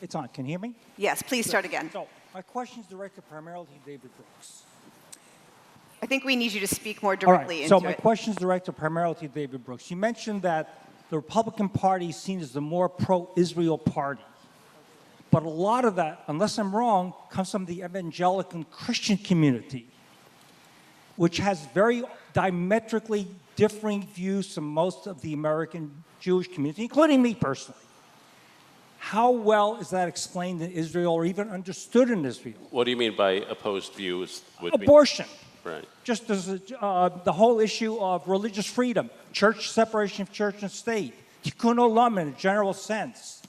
It's on. Can you hear me? Yes, please start again. So my question is directed primarily to David Brooks. I think we need you to speak more All directly right. into So my it. question is directed primarily to David Brooks. You mentioned that the Republican Party is seen as the more pro-Israel party. But a lot of that, unless I'm wrong, comes from the evangelical Christian community, which has very diametrically differing views from most of the American Jewish community, including me personally. How well is that explained in Israel or even understood in Israel? What do you mean by opposed views? Abortion. Right. Just as the whole issue of religious freedom, church separation of church and state, tikkun olam in a general sense.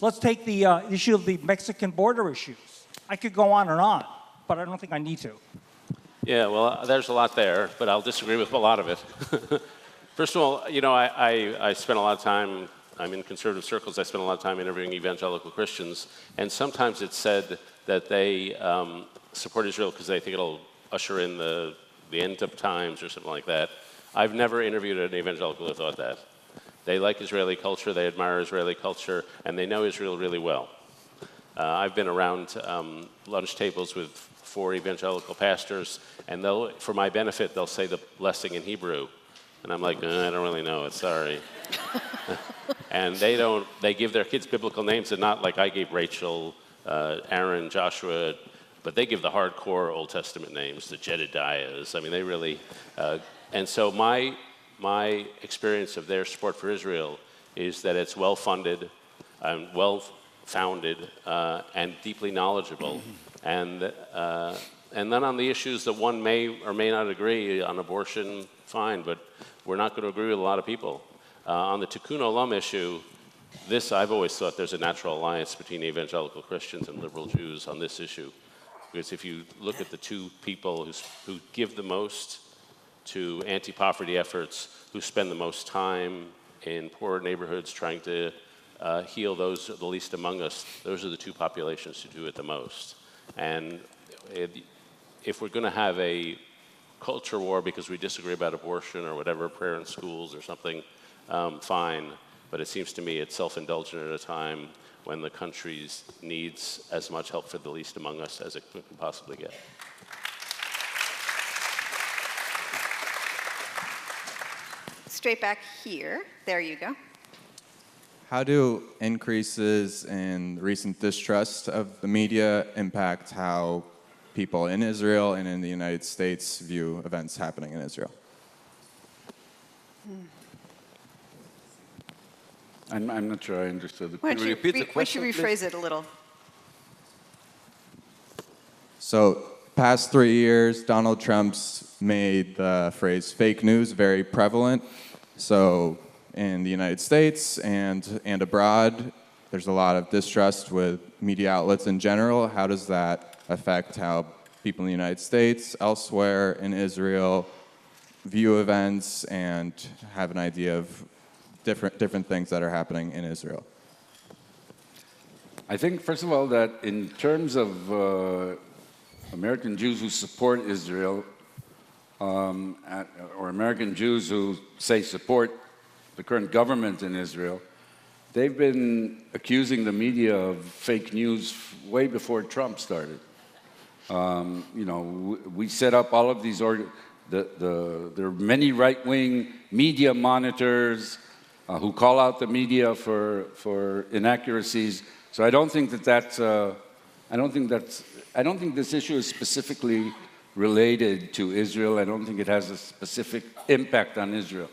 Let's take the issue of the Mexican border issues. I could go on, but I don't think I need to. Yeah, well, there's a lot there, but I'll disagree with a lot of it. First of all, you know, I spent a lot of time, I'm in conservative circles, I spent a lot of time interviewing evangelical Christians, and sometimes it's said that they support Israel because they think it'll usher in the end of times or something like that. I've never interviewed an evangelical who thought that. They like Israeli culture, they admire Israeli culture, and they know Israel really well. I've been around lunch tables with 4 evangelical pastors, and for my benefit, they'll say the blessing in Hebrew. And I'm like, I don't really know it, sorry. And they give their kids biblical names, and not like I gave Rachel, Aaron, Joshua, but they give the hardcore Old Testament names, the Jedediahs. I mean, they really, and so my experience of their support for Israel is that it's well-funded, well-founded, and deeply knowledgeable. And then on the issues that one may or may not agree on abortion, fine, but we're not going to agree with a lot of people. On the Tikkun Olam issue, I've always thought there's a natural alliance between evangelical Christians and liberal Jews on this issue. Because if you look at the two people who give the most to anti-poverty efforts, who spend the most time in poor neighborhoods trying to heal those the least among us, those are the two populations who do it the most. And if we're going to have a culture war because we disagree about abortion or whatever, prayer in schools or something, fine. But it seems to me it's self-indulgent at a time when the country needs as much help for the least among us as it can possibly get. Straight back here. There you go. How do increases in recent distrust of the media impact how people in Israel and in the United States view events happening in Israel? I'm not sure I understood the Why question. don't you repeat the question, we should rephrase it a little. So, past 3 years, Donald Trump's made the phrase fake news very prevalent. So in the United States and abroad, there's a lot of distrust with media outlets in general. How does that affect how people in the United States, elsewhere in Israel, view events and have an idea of different things that are happening in Israel? I think, first of all, that in terms of American Jews who support Israel, or American Jews who say support the current government in Israel, they've been accusing the media of fake news way before Trump started. We set up all of these, there are many right-wing media monitors who call out the media for inaccuracies. So I don't think I don't think this issue is specifically related to Israel. I don't think it has a specific impact on Israel.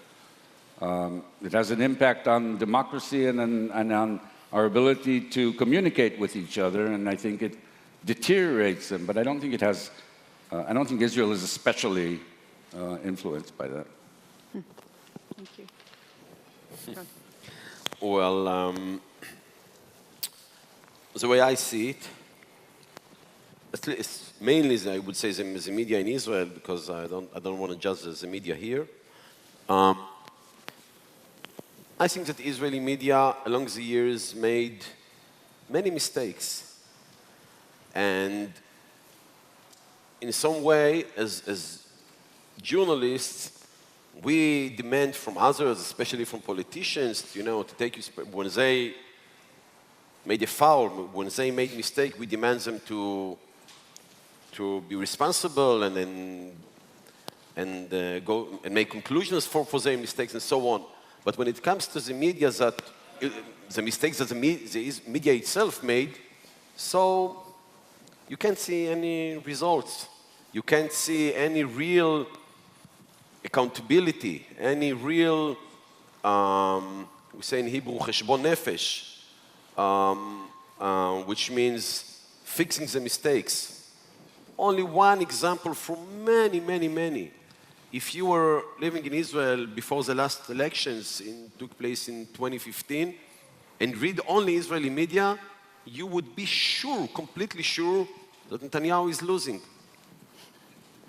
It has an impact on democracy and on our ability to communicate with each other, and I think it deteriorates them. But I don't think it has. I don't think Israel is especially influenced by that. Thank you. Well, the way I see it, it's mainly, I would say, the media in Israel, because I don't want to judge the media here. I think that Israeli media, along the years, made many mistakes, and in some way, as journalists, we demand from others, especially from politicians, to take when they made a foul, when they made a mistake, we demand them to be responsible and go and make conclusions for their mistakes and so on. But when it comes to the media, the mistakes that the media itself made, so you can't see any results. You can't see any real accountability, any real, we say in Hebrew, cheshbon nefesh, which means fixing the mistakes. Only one example from many, many, many. If you were living in Israel before the last elections took place in 2015 and read only Israeli media, you would be sure, completely sure, that Netanyahu is losing.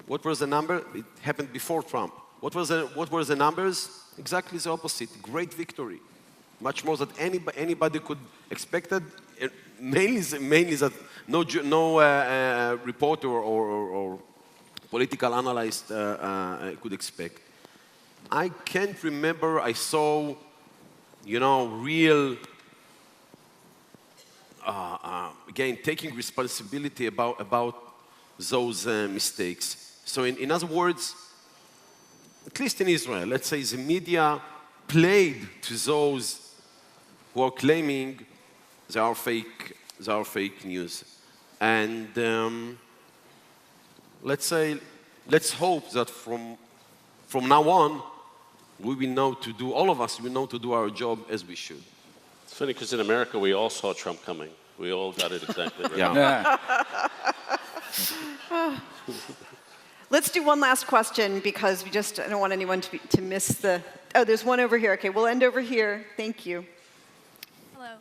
What was the number? It happened before Trump. What were the numbers? Exactly the opposite. Great victory. Much more than anybody could expect. Mainly that no reporter or political analyst could expect. I can't remember I saw, real, again, taking responsibility about those mistakes. So in other words, at least in Israel, let's say the media played to those who are claiming they are fake news. And let's hope that from now on, we will know to do, all of us will know to do our job as we should. It's funny because in America, we all saw Trump coming. We all got it exactly right. Yeah. Let's do one last question because I don't want anyone to miss the, oh, there's one over here. Okay, we'll end over here. Thank you. Hello.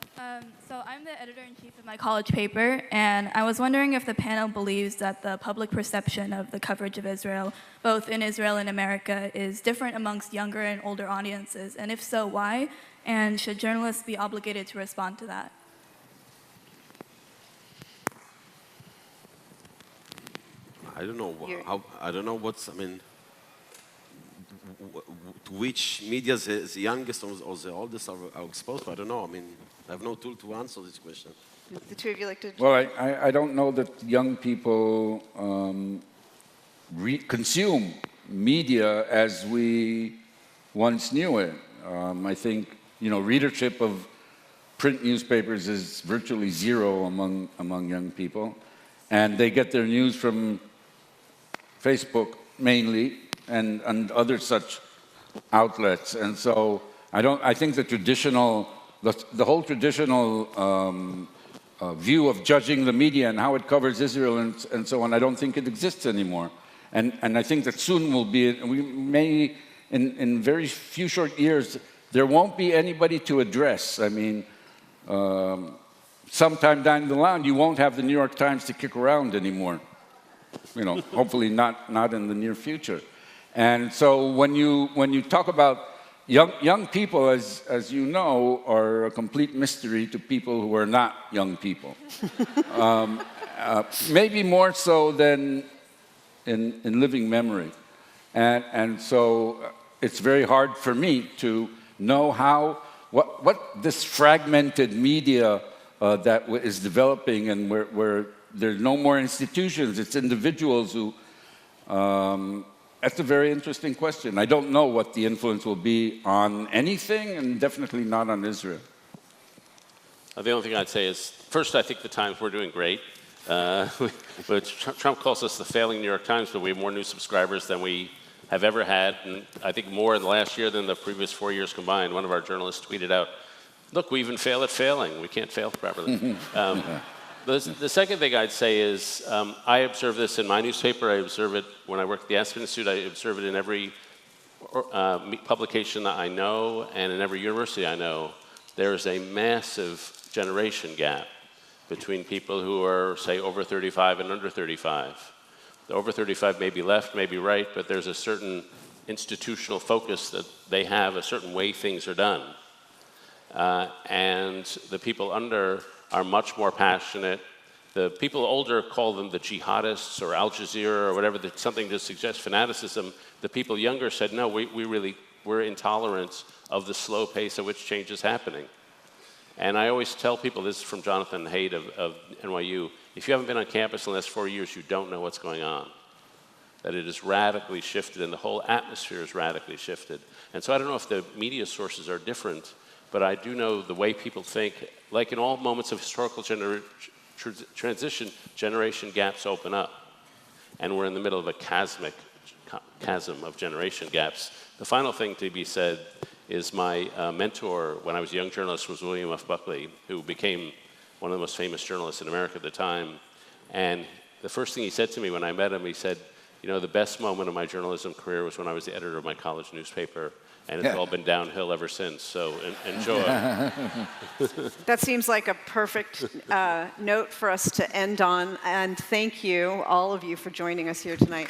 So I'm the editor-in-chief of my college paper, and I was wondering if the panel believes that the public perception of the coverage of Israel, both in Israel and America, is different amongst younger and older audiences, and if so, why? And should journalists be obligated to respond to that? I don't know to which media the youngest or the oldest are exposed to. I don't know. I have no tool to answer this question. The two of you like to... Well, I don't know that young people consume media as we once knew it. I think, readership of print newspapers is virtually zero among young people. And they get their news from Facebook mainly and other such outlets. And so I think the whole traditional view of judging the media and how it covers Israel and so on, I don't think it exists anymore. And I think that soon we may in very few short years, there won't be anybody to address. I mean, sometime down the line, you won't have the New York Times to kick around anymore. You know, hopefully not in the near future. And so when you talk about young people, as you know, are a complete mystery to people who are not young people. Maybe more so than in living memory. And so it's very hard for me to know what this fragmented media that is developing, and where there's no more institutions, it's individuals who, that's a very interesting question. I don't know what the influence will be on anything, and definitely not on Israel. The only thing I'd say is, first, I think the Times, we're doing great. But Trump calls us the failing New York Times, but we have more new subscribers than we have ever had, and I think more in the last year than the previous 4 years combined. One of our journalists tweeted out, look, we even fail at failing. We can't fail properly. The second thing I'd say is, I observe this in my newspaper. I observe it when I work at the Aspen Institute. I observe it in every publication that I know, and in every university I know. There is a massive generation gap between people who are, say, over 35 and under 35. The over 35 may be left, may be right, but there's a certain institutional focus that they have, a certain way things are done. And the people under are much more passionate. The people older call them the jihadists or Al Jazeera or whatever, something to suggest fanaticism. The people younger said, no, we're intolerant of the slow pace at which change is happening. And I always tell people, this is from Jonathan Haidt of NYU, if you haven't been on campus in the last 4 years, you don't know what's going on. That it is radically shifted, and the whole atmosphere is radically shifted. And so I don't know if the media sources are different, but I do know the way people think, like in all moments of historical transition, generation gaps open up. And we're in the middle of a chasm of generation gaps. The final thing to be said is my mentor when I was a young journalist was William F. Buckley, who became one of the most famous journalists in America at the time. And the first thing he said to me when I met him, he said, you know, the best moment of my journalism career was when I was the editor of my college newspaper, and it's all been downhill ever since, so enjoy. That seems like a perfect note for us to end on, and thank you, all of you, for joining us here tonight.